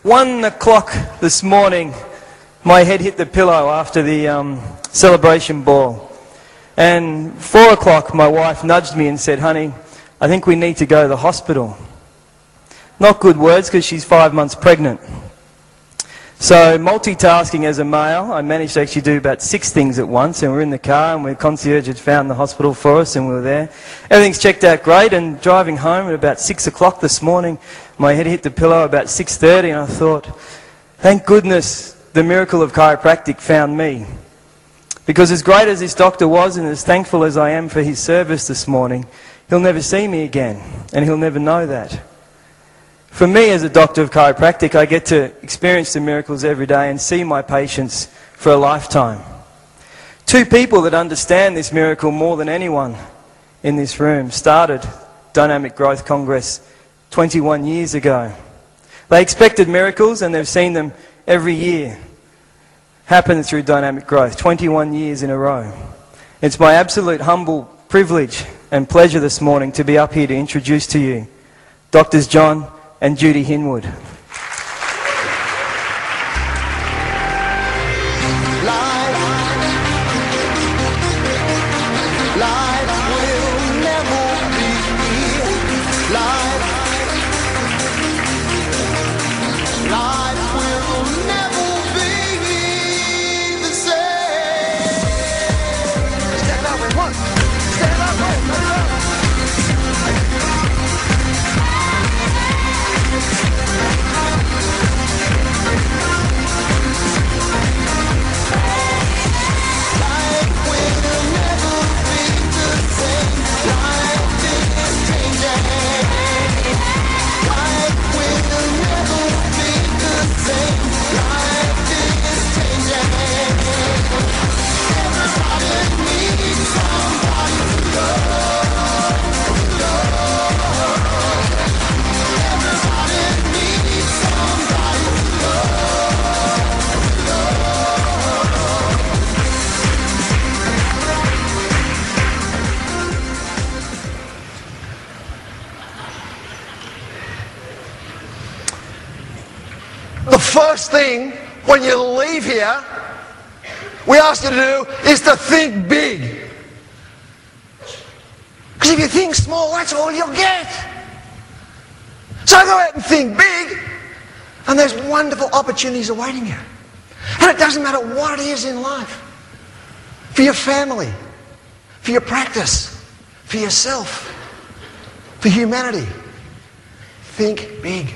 1 o'clock this morning, my head hit the pillow after the celebration ball. And 4 o'clock, my wife nudged me and said, "Honey, I think we need to go to the hospital." Not good words, because she's 5 months pregnant. So multitasking as a male, I managed to actually do about 6 things at once, and we're in the car and the concierge had found the hospital for us and we were there. Everything's checked out great, and driving home at about 6 o'clock this morning, my head hit the pillow about 6:30, and I thought, thank goodness the miracle of chiropractic found me. Because as great as this doctor was and as thankful as I am for his service this morning, he'll never see me again, and he'll never know that. For me, as a doctor of chiropractic, I get to experience the miracles every day and see my patients for a lifetime. 2 people that understand this miracle more than anyone in this room started Dynamic Growth Congress 21 years ago. They expected miracles, and they've seen them every year happen through Dynamic Growth, 21 years in a row. It's my absolute humble privilege and pleasure this morning to be up here to introduce to you Doctors John and Judy Hinwood. The first thing when you leave here, we ask you to do is to think big. Because if you think small, that's all you'll get. So go out and think big, and there's wonderful opportunities awaiting you. And it doesn't matter what it is in life. For your family, for your practice, for yourself, for humanity. Think big.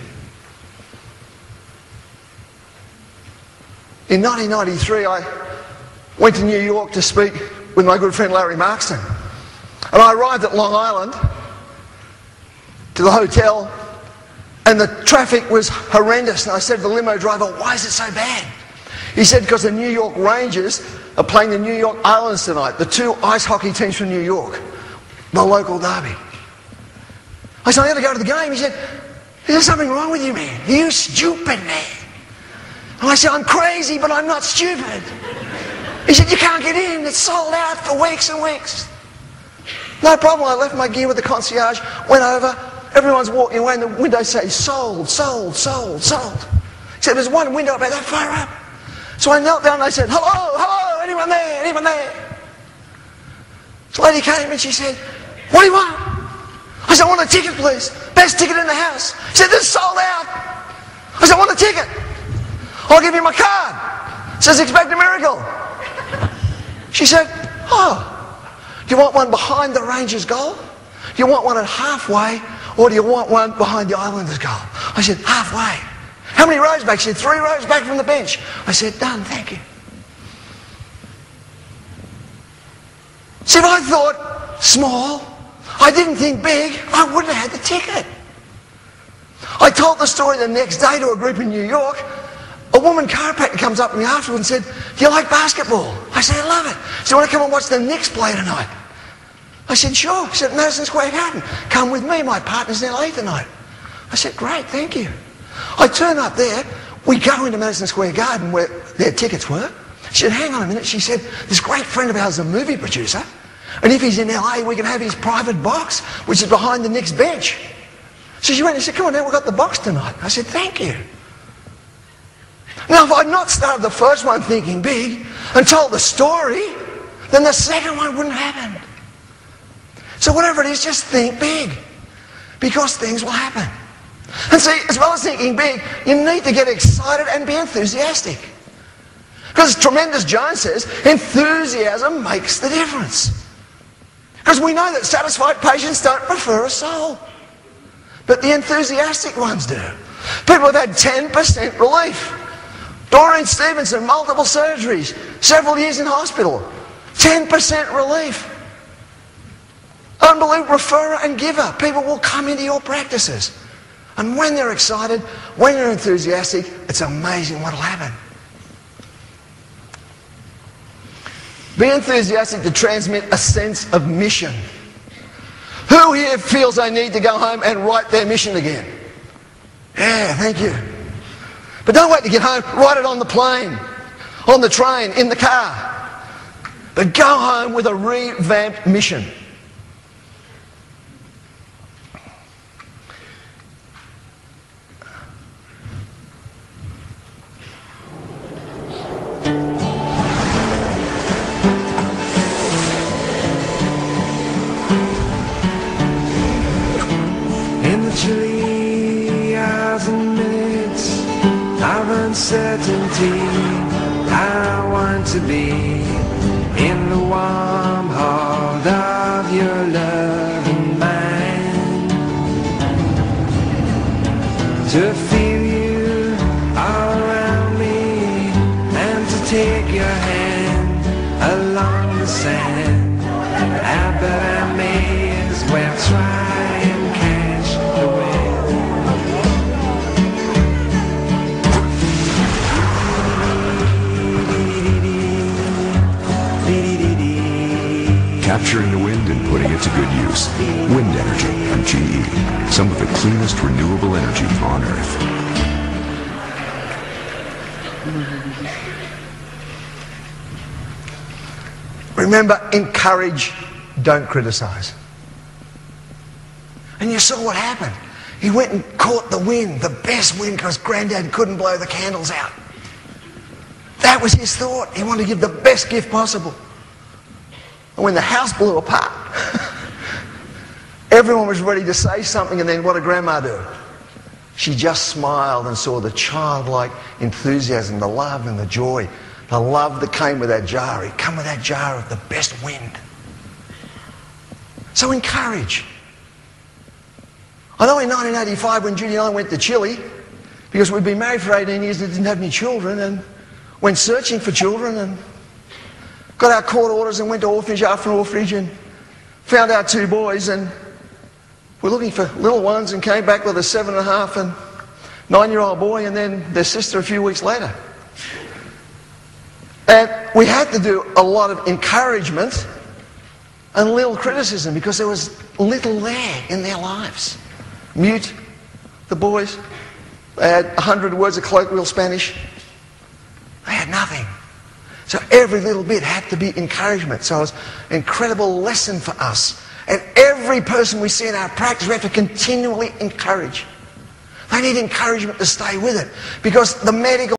In 1993, I went to New York to speak with my good friend Larry Markston. And I arrived at Long Island to the hotel, and the traffic was horrendous. And I said to the limo driver, "Why is it so bad?" He said, "Because the New York Rangers are playing the New York Islanders tonight, the 2 ice hockey teams from New York, the local derby." I said, "I got to go to the game." He said, "Is there something wrong with you, man? Are you stupid, man?" And I said, "I'm crazy, but I'm not stupid." He said, "You can't get in. It's sold out for weeks and weeks." No problem. I left my gear with the concierge, went over. Everyone's walking away, and the windows say, "Sold, sold, sold, sold." He said, "There's one window about that far up." So I knelt down and I said, "Hello, hello, anyone there, anyone there?" This lady came and she said, "What do you want?" I said, "I want a ticket, please. Best ticket in the house." She said, "This is sold out." I said, "I want a ticket. I'll give you my card. It says expect a miracle." She said, "Oh, do you want one behind the Rangers' goal? Do you want one at halfway, or do you want one behind the Islanders' goal?" I said, "Halfway." "How many rows back?" She said, 3 rows back from the bench." I said, "Done, thank you." See, if I thought small, I didn't think big, I wouldn't have had the ticket. I told the story the next day to a group in New York. A woman chiropractor comes up to me afterwards and said, "Do you like basketball?" I said, "I love it." She said, "Want to come and watch the Knicks play tonight?" I said, "Sure." She said, "Madison Square Garden. Come with me. My partner's in LA tonight." I said, "Great, thank you." I turn up there. We go into Madison Square Garden where their tickets were. She said, "Hang on a minute." She said, "This great friend of ours is a movie producer, and if he's in LA, we can have his private box, which is behind the Knicks bench." So she went and said, "Come on now, we've got the box tonight." I said, "Thank you." Now, if I'd not started the first one thinking big and told the story, then the second one wouldn't happen. So whatever it is, just think big, because things will happen. And see, as well as thinking big, you need to get excited and be enthusiastic. Because Tremendous Jones says, enthusiasm makes the difference. Because we know that satisfied patients don't prefer a soul, but the enthusiastic ones do. People have had 10% relief. Doreen Stevenson, multiple surgeries, several years in hospital, 10% relief. Unbelievable referrer and giver. People will come into your practices. And when they're excited, when they're enthusiastic, it's amazing what will happen. Be enthusiastic to transmit a sense of mission. Who here feels they need to go home and write their mission again? Yeah, thank you. But don't wait to get home. Write it on the plane, on the train, in the car. But go home with a revamped mission. In the chilly hours and minutes of uncertainty, I want to be in the warm heart of your love and mine, to feel you all around me and to take your hand along the sand. I bet I may as well try and catch the wind. Capturing the wind and putting it to good use. Wind energy from GE. Some of the cleanest renewable energy on Earth. Remember, encourage, don't criticize. And you saw what happened. He went and caught the wind, the best wind, because Granddad couldn't blow the candles out. That was his thought. He wanted to give the best gift possible. And when the house blew apart, everyone was ready to say something, and then what did Grandma do? She just smiled and saw the childlike enthusiasm, the love and the joy, the love that came with that jar. It came with that jar of the best wind. So encourage. I know in 1985 when Judy and I went to Chile, because we'd been married for 18 years and didn't have any children, and went searching for children and got our court orders and went to orphanage after orphanage and found our 2 boys, and we're looking for little ones and came back with a 7.5 and 9-year-old boy and then their sister a few weeks later. And we had to do a lot of encouragement and little criticism because there was little there in their lives. Mute, the boys. They had 100 words of colloquial Spanish. They had nothing. So every little bit had to be encouragement. So it was an incredible lesson for us. And every person we see in our practice, we have to continually encourage. They need encouragement to stay with it, because the medical